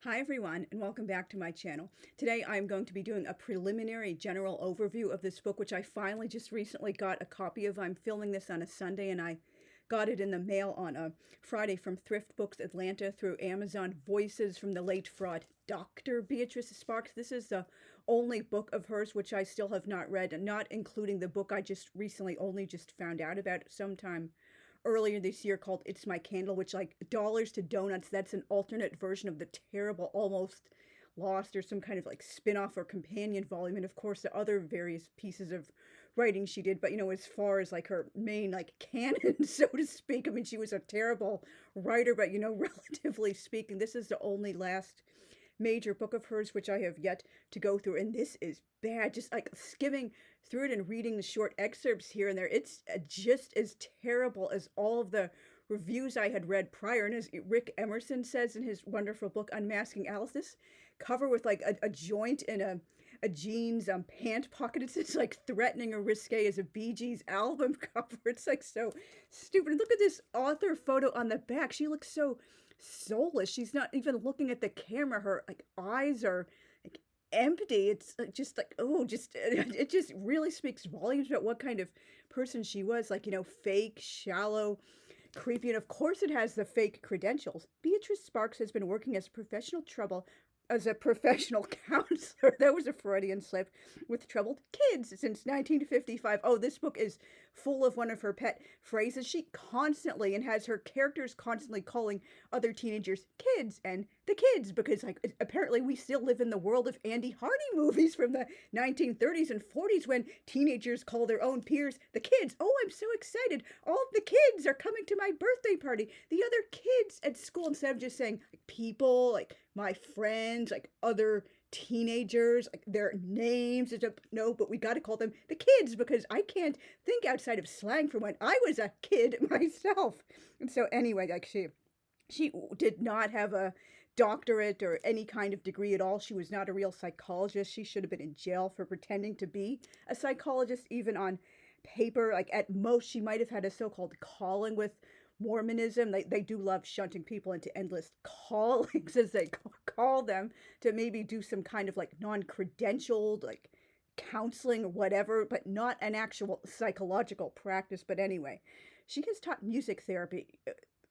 Hi everyone, and welcome back to my channel. Today I'm going to be doing a preliminary general overview of this book, which I finally just recently got a copy of. I'm filming this on a Sunday, and I got it in the mail on a Friday from Thrift Books Atlanta through Amazon. Voices from the late fraud Dr. Beatrice Sparks. This is the only book of hers which I still have not read, not including the book I just recently only just found out about sometime earlier this year called It's My Candle, which, like, Dollars to Donuts, that's an alternate version of the terrible Almost Lost, or some kind of like spin-off or companion volume, and of course the other various pieces of writing she did. But as far as like her main like canon, so to speak, I mean, she was a terrible writer, but relatively speaking, this is the only last major book of hers which I have yet to go through, and this is bad. Just like skimming through it and reading the short excerpts here and there, it's just as terrible as all of the reviews I had read prior. And as Rick Emerson says in his wonderful book Unmasking Alice, this cover with like a joint in a jeans pant pocket, it's like threatening or risque as a Bee Gees album cover. It's like so stupid. Look at this author photo on the back. She looks so soulless. She's not even looking at the camera. Her like eyes are like empty. It's just like, oh, just it just really speaks volumes about what kind of person she was. Like, fake, shallow, creepy, and of course it has the fake credentials. Beatrice Sparks has been working as a professional counselor. That was a Freudian slip. With troubled kids since 1955. Oh, this book is full of one of her pet phrases. She constantly, and has her characters constantly calling other teenagers kids and the kids, because like apparently we still live in the world of Andy Hardy movies from the 1930s and 40s when teenagers call their own peers the kids. Oh, I'm so excited. All of the kids are coming to my birthday party. The other kids at school, instead of just saying like, people, like my friends, like other teenagers, like their names. No, but we got to call them the kids, because I can't think outside of slang from when I was a kid myself. And so anyway, like she did not have a doctorate or any kind of degree at all. She was not a real psychologist. She should have been in jail for pretending to be a psychologist, even on paper. Like at most, she might have had a so-called calling with Mormonism. They do love shunting people into endless callings, as they call them, to maybe do some kind of like non-credentialed like counseling or whatever, but not an actual psychological practice. But anyway, she has taught music therapy.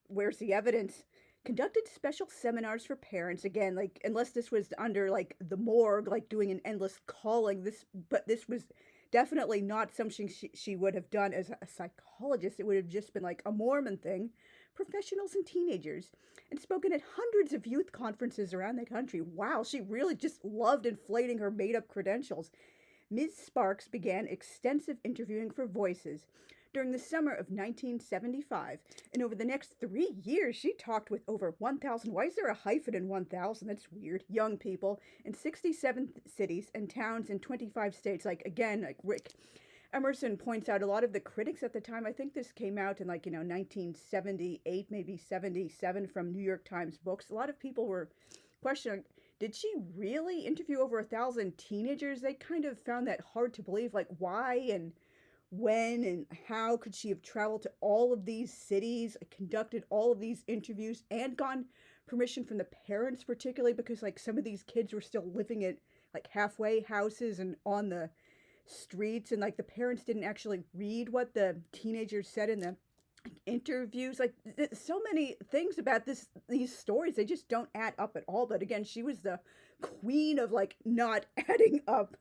Where's the evidence? Conducted special seminars for parents. Again, like, unless this was under like the morgue, like doing an endless calling, but this was definitely not something she would have done as a psychologist. It would have just been like a Mormon thing. Professionals and teenagers, and spoken at hundreds of youth conferences around the country. Wow, she really just loved inflating her made-up credentials. Ms. Sparks began extensive interviewing for Voices during the summer of 1975, and over the next 3 years, she talked with over 1,000, why is there a hyphen in 1,000? That's weird, young people in 67 cities and towns in 25 states. Like, again, like Rick Emerson points out, a lot of the critics at the time, I think this came out in 1978, maybe 77, from New York Times Books. A lot of people were questioning, did she really interview over 1,000 teenagers? They kind of found that hard to believe. Like, why and when and how could she have traveled to all of these cities, conducted all of these interviews, and gotten permission from the parents, particularly because like some of these kids were still living at like halfway houses and on the streets, and like the parents didn't actually read what the teenagers said in the interviews. Like so many things about these stories, they just don't add up at all. But again, she was the queen of like not adding up.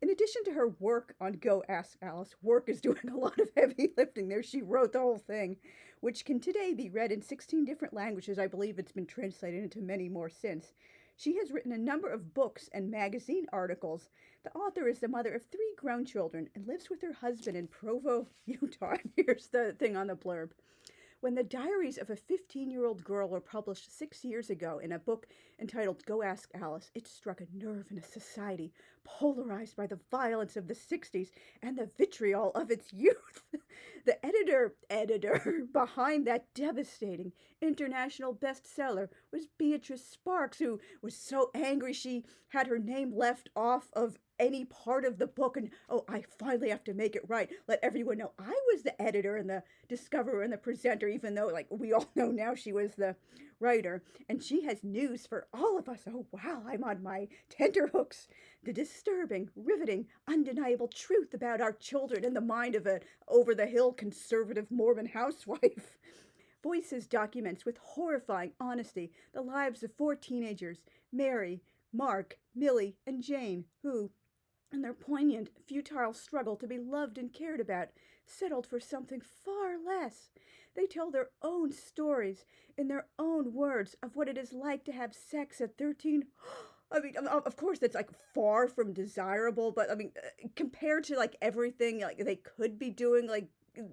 In addition to her work on Go Ask Alice, work is doing a lot of heavy lifting there. She wrote the whole thing, which can today be read in 16 different languages. I believe it's been translated into many more since. She has written a number of books and magazine articles. The author is the mother of 3 grown children and lives with her husband in Provo, Utah. Here's the thing on the blurb. When the diaries of a 15-year-old girl were published 6 years ago in a book entitled Go Ask Alice, it struck a nerve in a society polarized by the violence of the 60s and the vitriol of its youth. The editor behind that devastating international bestseller was Beatrice Sparks, who was so angry she had her name left off of any part of the book and, oh, I finally have to make it right. Let everyone know I was the editor and the discoverer and the presenter, even though, like, we all know now she was the writer. And she has news for all of us. Oh, wow, I'm on my tenterhooks. The disturbing, riveting, undeniable truth about our children in the mind of an over-the-hill conservative Mormon housewife. Voices documents with horrifying honesty the lives of 4 teenagers, Mary, Mark, Millie, and Jane, who, in their poignant, futile struggle to be loved and cared about, settled for something far less. They tell their own stories in their own words of what it is like to have sex at 13. I mean, of course, that's like far from desirable, but I mean, compared to like everything like they could be doing, like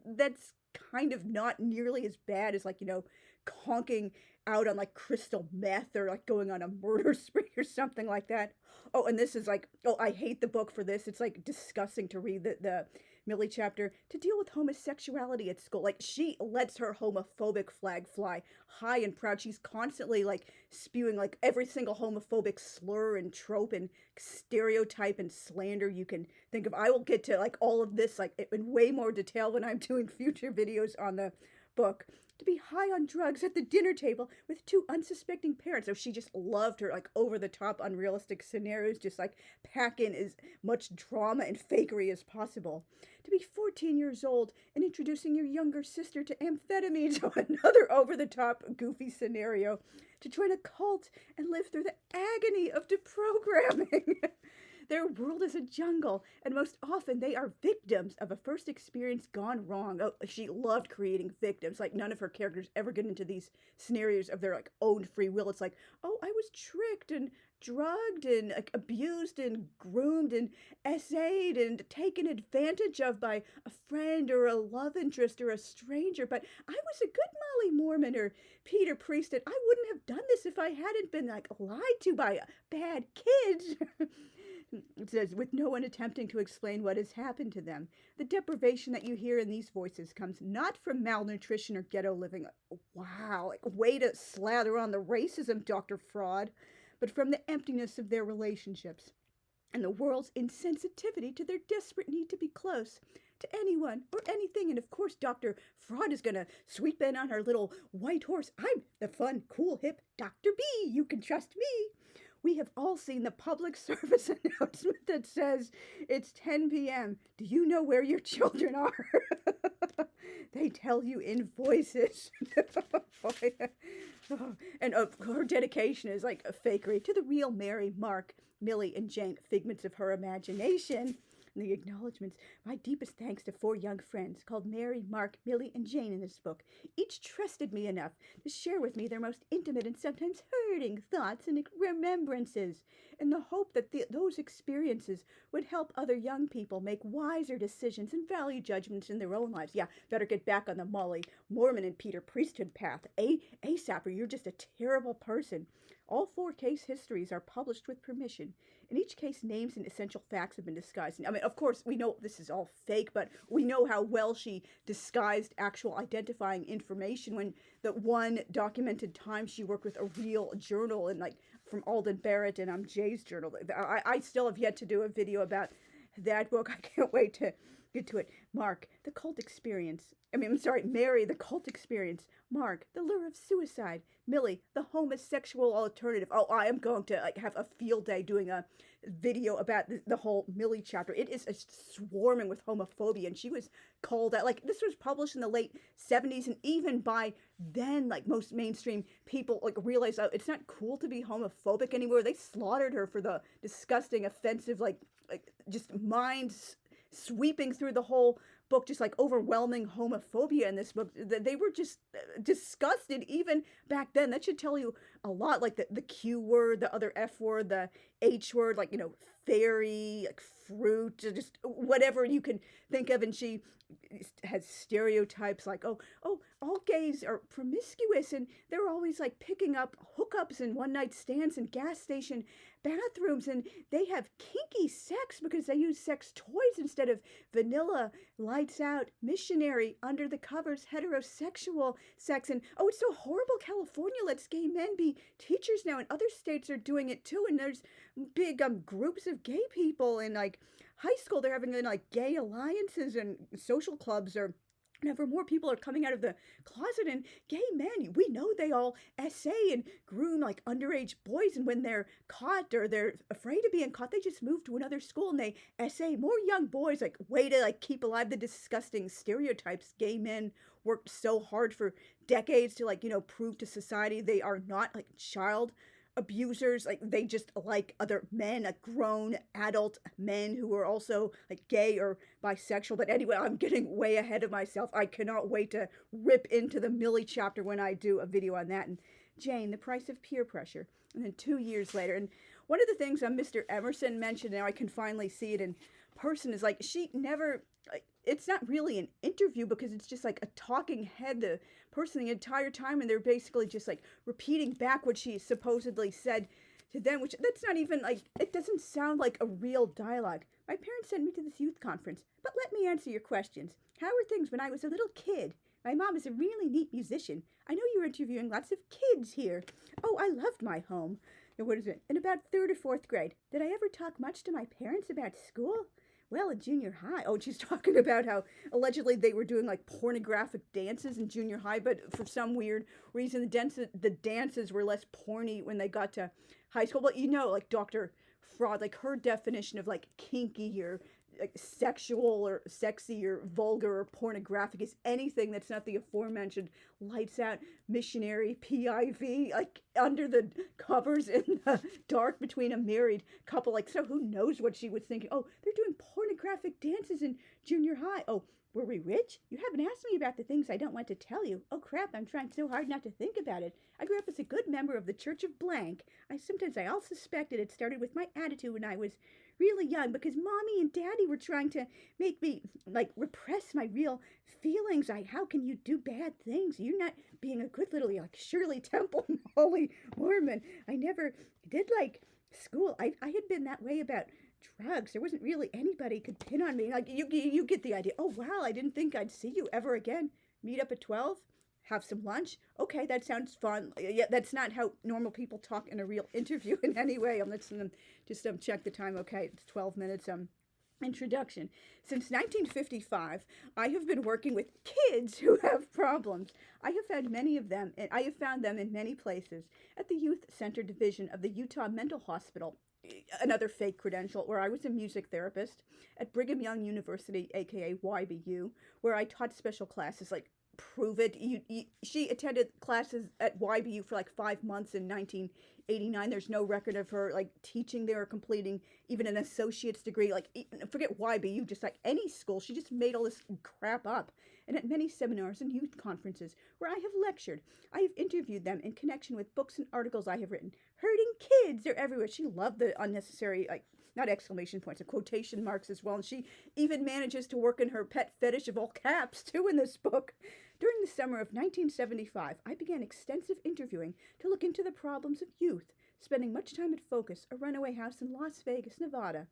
that's kind of not nearly as bad as like, conking out on like crystal meth or like going on a murder spree or something like that. Oh, and this is like, oh, I hate the book for this. It's like disgusting to read the Millie chapter. To deal with homosexuality at school. Like she lets her homophobic flag fly high and proud. She's constantly like spewing like every single homophobic slur and trope and stereotype and slander you can think of. I will get to like all of this like in way more detail when I'm doing future videos on the book. To be high on drugs at the dinner table with 2 unsuspecting parents. So she just loved her like over the top unrealistic scenarios, just like pack in as much drama and fakery as possible. To be 14 years old and introducing your younger sister to amphetamines, so another over the top goofy scenario. To join a cult and live through the agony of deprogramming. Their world is a jungle, and most often they are victims of a first experience gone wrong. Oh, she loved creating victims. Like, none of her characters ever get into these scenarios of their, like, own free will. It's like, oh, I was tricked and drugged and like, abused and groomed and essayed and taken advantage of by a friend or a love interest or a stranger. But I was a good Molly Mormon or Peter Priest, and I wouldn't have done this if I hadn't been, like, lied to by bad kids. It says, with no one attempting to explain what has happened to them. The deprivation that you hear in these voices comes not from malnutrition or ghetto living. Wow, like way to slather on the racism, Dr. Fraud, but from the emptiness of their relationships and the world's insensitivity to their desperate need to be close to anyone or anything. And of course, Dr. Fraud is going to sweep in on her little white horse. I'm the fun, cool, hip Dr. B. You can trust me. We have all seen the public service announcement that says it's 10 p.m. Do you know where your children are? They tell you in voices. And her dedication is like a fakery to the real Mary, Mark, Millie, and Jane, figments of her imagination. And the acknowledgments, my deepest thanks to 4 young friends called Mary, Mark, Millie, and Jane in this book. Each trusted me enough to share with me their most intimate and sometimes hurting thoughts and remembrances, in the hope that those experiences would help other young people make wiser decisions and value judgments in their own lives. Yeah, better get back on the Molly Mormon and Peter priesthood path. ASAP, or you're just a terrible person. All 4 case histories are published with permission. In each case, names and essential facts have been disguised. I mean, of course, we know this is all fake, but we know how well she disguised actual identifying information when the one documented time she worked with a real journal, and like from Alden Barrett and Jay's journal. I still have yet to do a video about that book. I can't wait to get to it. Mark, the cult experience. Mary, the cult experience. Mark, the lure of suicide. Millie, the homosexual alternative. Oh, I am going to have a field day doing a video about the whole Millie chapter. It is swarming with homophobia, and she was called out. Like, this was published in the late 70s, and even by then, like, most mainstream people like realized, oh, it's not cool to be homophobic anymore. They slaughtered her for the disgusting, offensive, like just minds sweeping through the whole book, just like overwhelming homophobia in this book. They were just disgusted even back then. That should tell you a lot, like the Q word, the other F word, the H word, like, fairy, like fruit, just whatever you can think of. And she has stereotypes like, all gays are promiscuous, and they're always like picking up hookups and one night stands in gas station bathrooms, and they have kinky sex because they use sex toys instead of vanilla, lights out, missionary, under the covers, heterosexual sex. And oh, it's so horrible. California lets gay men be teachers now, and other states are doing it too. And there's big groups of gay people in like high school. They're having like gay alliances and social clubs, or whenever more people are coming out of the closet. And gay men, we know they all essay and groom like underage boys, and when they're caught or they're afraid of being caught, they just move to another school and they essay more young boys, like way to like keep alive the disgusting stereotypes. Gay men worked so hard for decades to like, prove to society they are not like child abusers. Like they just like other men, like grown adult men who are also like gay or bisexual. But anyway, I'm getting way ahead of myself. I cannot wait to rip into the Millie chapter when I do a video on that. And Jane, the price of peer pressure. And then 2 years later, and one of the things Mr. Emerson mentioned, now I can finally see it in person, is like she never, it's not really an interview because it's just like a talking head, the person the entire time, and they're basically just like repeating back what she supposedly said to them, which that's not even like, it doesn't sound like a real dialogue. My parents sent me to this youth conference, but let me answer your questions. How were things when I was a little kid? My mom is a really neat musician. I know you're interviewing lots of kids here. Oh, I loved my home. And what is it? In about 3rd or 4th grade, did I ever talk much to my parents about school? Well, in junior high. Oh, she's talking about how allegedly they were doing like pornographic dances in junior high, but for some weird reason, the dances were less porny when they got to high school. But like Dr. Fraud, like her definition of like kinky or like sexual or sexy or vulgar or pornographic is anything that's not the aforementioned lights out, missionary, PIV, like under the covers in the dark between a married couple. Like, so who knows what she was thinking? Oh, they're doing pornographic dances in junior high. Oh, were we rich? You haven't asked me about the things I don't want to tell you. Oh crap, I'm trying so hard not to think about it. I grew up as a good member of the Church of Blank. I all suspected it started with my attitude when I was really young, because mommy and daddy were trying to make me like repress my real feelings. How can you do bad things? You're not being a good little like Shirley Temple Holy Mormon. I never did like school. I had been that way about drugs. There wasn't really anybody could pin on me. Like you get the idea. Oh wow, I didn't think I'd see you ever again. Meet up at 12. Have some lunch. Okay, that sounds fun. Yeah, that's not how normal people talk in a real interview in any way. I'm listening to them just check the time. Okay, it's 12 minutes. Introduction. Since 1955, I have been working with kids who have problems. I have found many of them, and I have found them in many places. At the Youth Center Division of the Utah Mental Hospital, another fake credential, where I was a music therapist. At Brigham Young University, aka YBU, where I taught special classes like prove it. She attended classes at YBU for like 5 months in 1989. There's no record of her like teaching there or completing even an associate's degree. Like forget YBU, just like any school. She just made all this crap up. And at many seminars and youth conferences where I have lectured, I have interviewed them in connection with books and articles I have written. Hurting kids, they're everywhere. She loved the unnecessary, like, not exclamation points, and quotation marks as well. And she even manages to work in her pet fetish of all caps, too, in this book. During the summer of 1975, I began extensive interviewing to look into the problems of youth, spending much time at Focus, a runaway house in Las Vegas, Nevada.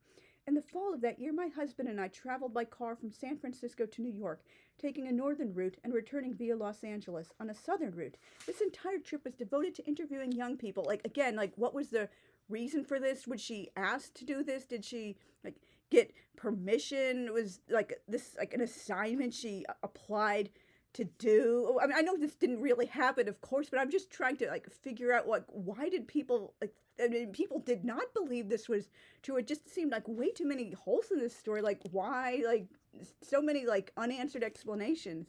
In the fall of that year, my husband and I traveled by car from San Francisco to New York, taking a northern route and returning via Los Angeles on a southern route. This entire trip was devoted to interviewing young people. Like, again, like, what was the reason for this? Was she asked to do this? Did she, like, get permission? Was, like, this, like, an assignment she applied to do? I mean, I know this didn't really happen, of course, but I'm just trying to, like, figure out, like, why did people, like, I mean, people did not believe this was true. It just seemed like way too many holes in this story. Like, why? Like, so many, like, unanswered explanations.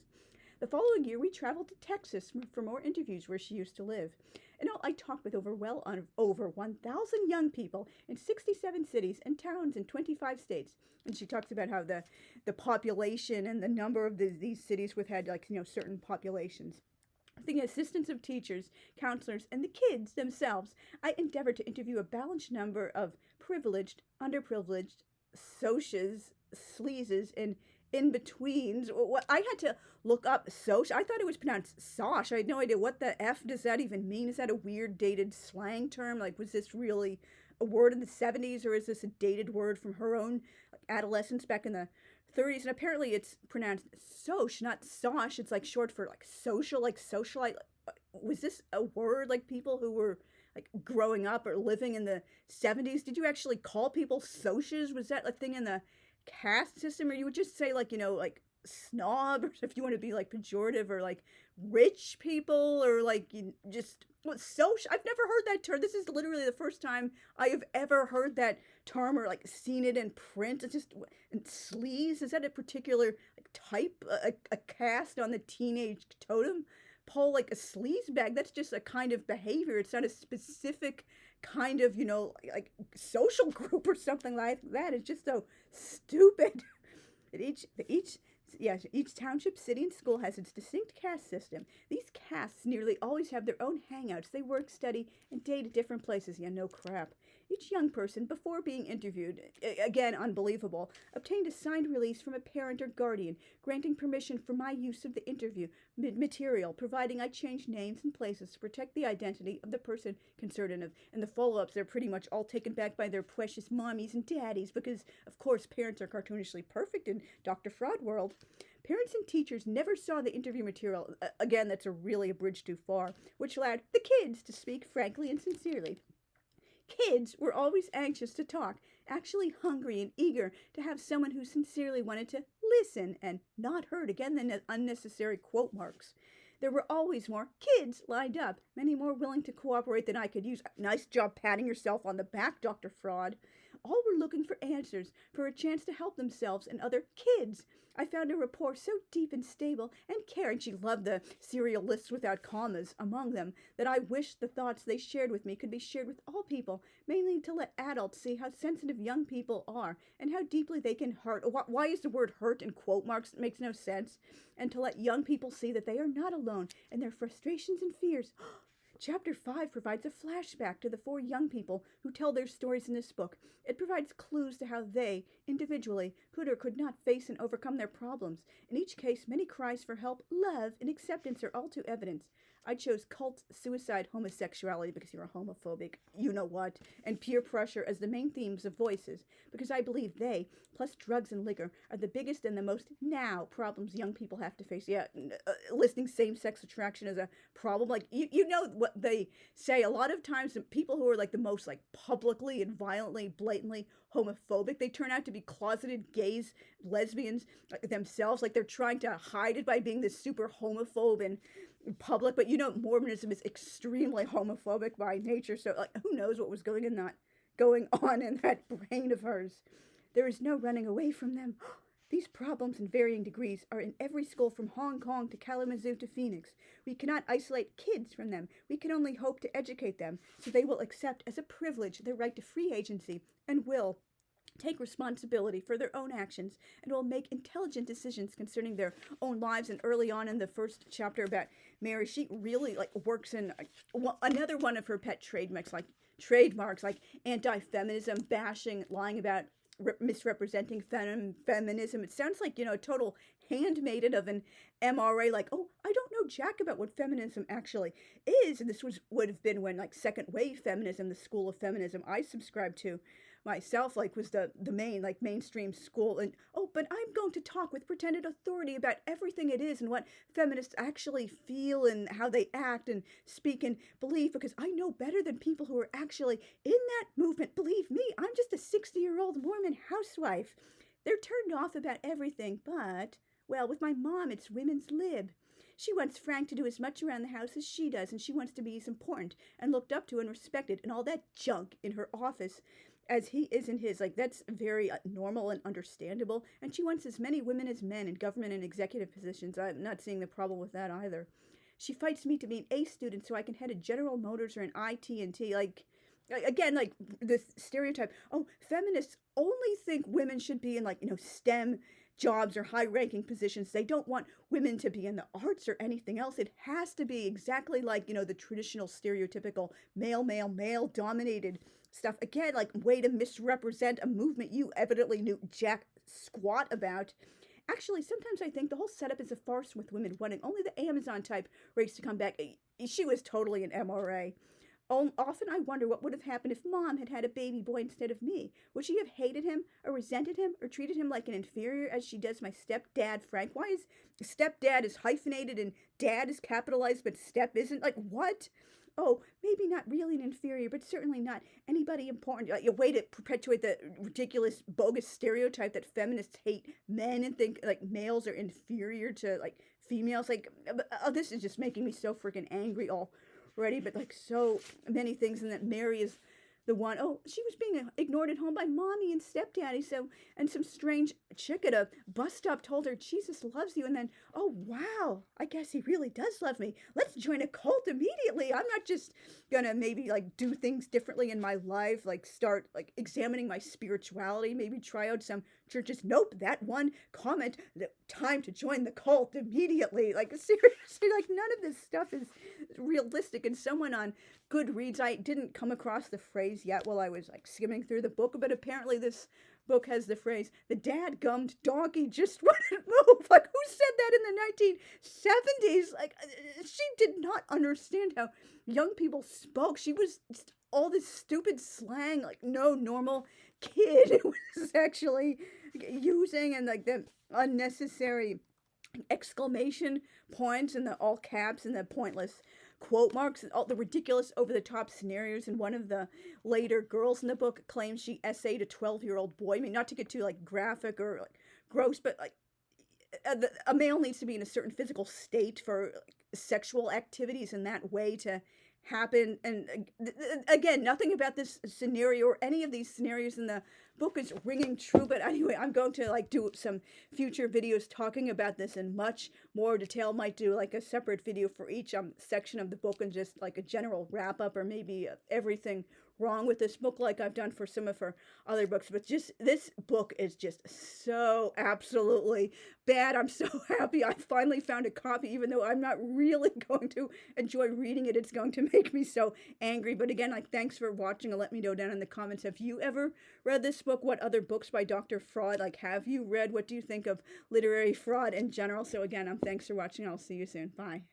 The following year, we traveled to Texas for more interviews where she used to live. And I talked with over 1,000 young people in 67 cities and towns in 25 states. And she talks about how the population and the number of these cities with had, like, certain populations. With the assistance of teachers, counselors, and the kids themselves, I endeavored to interview a balanced number of privileged, underprivileged, socias, sleazes, and in-betweens. What I had to look up social. I thought it was pronounced sosh. I had no idea what the F does that even mean. Is that a weird dated slang term? Like, was this really a word in the 70s, or is this a dated word from her own adolescence back in the 30s? And apparently it's pronounced sosh, not sosh. It's like short for like social, like socialite. Was this a word like people who were like growing up or living in the 70s? Did you actually call people socias? Was that a thing in the caste system? Or you would just say like, like snob, or if you want to be like pejorative, or like rich people, or like just what social? I've never heard that term. This is literally the first time I have ever heard that term or like seen it in print. It's just, and sleaze, is that a particular like type, a caste on the teenage totem pole, like a sleaze bag? That's just a kind of behavior. It's not a specific kind of, like social group or something like that. It's just so stupid. Each township, city, and school has its distinct caste system. These castes nearly always have their own hangouts. They work, study, and date at different places. Yeah, no crap. Each young person, before being interviewed, again, unbelievable, obtained a signed release from a parent or guardian, granting permission for my use of the interview material, providing I change names and places to protect the identity of the person concerned. And the follow-ups, they're pretty much all taken back by their precious mommies and daddies, because, of course, parents are cartoonishly perfect in Dr. Fraud world. Parents and teachers never saw the interview material. Again, that's really a bridge too far, which allowed the kids to speak frankly and sincerely. Kids were always anxious to talk, actually hungry and eager to have someone who sincerely wanted to listen and not hurt. Again, the unnecessary quote marks. There were always more kids lined up, many more willing to cooperate than I could use. Nice job patting yourself on the back, Dr. Fraud. All were looking for answers, for a chance to help themselves and other kids. I found a rapport so deep and stable and caring, she loved the serial lists without commas among them, that I wished the thoughts they shared with me could be shared with all people, mainly to let adults see how sensitive young people are and how deeply they can hurt. Why is the word hurt in quote marks? It makes no sense. And to let young people see that they are not alone in their frustrations and fears. Chapter 5 provides a flashback to the 4 young people who tell their stories in this book. It provides clues to how they, individually, could or could not face and overcome their problems. In each case, many cries for help, love, and acceptance are all too evident. I chose cult, suicide, homosexuality, because you're a homophobic, you-know-what, and peer pressure as the main themes of Voices, because I believe they, plus drugs and liquor, are the biggest and the most now problems young people have to face. Yeah, listing same-sex attraction as a problem. Like, you know what they say. A lot of times, people who are like the most like publicly and violently, blatantly homophobic, they turn out to be closeted gays, lesbians themselves. Like, they're trying to hide it by being this super homophobe and public, but Mormonism is extremely homophobic by nature, so like who knows what was going on in that brain of hers. There is no running away from them. These problems in varying degrees are in every school from Hong Kong to Kalamazoo to Phoenix. We cannot isolate kids from them. We can only hope to educate them so they will accept as a privilege their right to free agency and will take responsibility for their own actions and will make intelligent decisions concerning their own lives. And early on in the first chapter about Mary, she really like works in another one of her pet trademarks, like anti-feminism, bashing, lying about misrepresenting feminism. It sounds like, a total handmaiden of an MRA, like, oh, I don't know jack about what feminism actually is. And this would have been when, like, second wave feminism, the school of feminism I subscribed to myself, like, was the main, like, mainstream school. And, oh, but I'm going to talk with pretended authority about everything it is and what feminists actually feel and how they act and speak and believe, because I know better than people who are actually in that movement. Believe me, I'm just a 60-year-old Mormon housewife. They're turned off about everything, but, well, with my mom, it's women's lib. She wants Frank to do as much around the house as she does, and she wants to be as important and looked up to and respected and all that junk in her office as he is in his. Like, that's very normal and understandable. And she wants as many women as men in government and executive positions. I'm not seeing the problem with that either. She fights me to be an A student so I can head a General Motors or an IT&T. Like, again, like the stereotype, oh, feminists only think women should be in, like, STEM jobs or high-ranking positions. They don't want women to be in the arts or anything else. It has to be exactly like, the traditional stereotypical male dominated stuff. Again, like, way to misrepresent a movement you evidently knew jack squat about. Actually, sometimes I think the whole setup is a farce with women wanting only the Amazon type race to come back. She was totally an MRA. Often I wonder what would have happened if Mom had had a baby boy instead of me. Would she have hated him, or resented him, or treated him like an inferior as she does my stepdad, Frank? Why is stepdad is hyphenated and dad is capitalized, but step isn't? Like, what? Oh, maybe not really an inferior, but certainly not anybody important. A way to perpetuate the ridiculous, bogus stereotype that feminists hate men and think like males are inferior to like females. Like, oh, this is just making me so freaking angry already. But like so many things, and that Mary is the one. Oh, she was being ignored at home by mommy and stepdaddy. So, and some strange chick at a bus stop told her Jesus loves you, and then, oh wow, I guess he really does love me. Let's join a cult immediately. I'm not just gonna maybe like do things differently in my life, like start like examining my spirituality, maybe try out some churches. Nope, that one comment, time to join the cult immediately. Like seriously, like none of this stuff is realistic. And someone on Goodreads, I didn't come across the phrase yet while I was like skimming through the book, but apparently this book has the phrase, the dad-gummed donkey just wouldn't move. Like, who said that in the 1970s? Like, she did not understand how young people spoke. She was just all this stupid slang, like no normal kid was actually using, and like the unnecessary exclamation points and the all caps and the pointless quote marks and all the ridiculous over-the-top scenarios. And one of the later girls in the book claims she essayed a 12-year-old boy. I mean, not to get too like graphic or like gross, but like a male needs to be in a certain physical state for like, sexual activities in that way to happen. And again, nothing about this scenario or any of these scenarios in the book is ringing true. But anyway, I'm going to like do some future videos talking about this in much more detail. Might do like a separate video for each section of the book, and just like a general wrap up, or maybe everything wrong with this book like I've done for some of her other books. But just this book is just so absolutely bad. I'm so happy I finally found a copy, even though I'm not really going to enjoy reading it. It's going to make me so angry. But again, like, thanks for watching, and let me know down in the comments, have you ever read this book? What other books by Dr. Fraud like have you read? What do you think of literary fraud in general? So again, thanks for watching. I'll see you soon. Bye.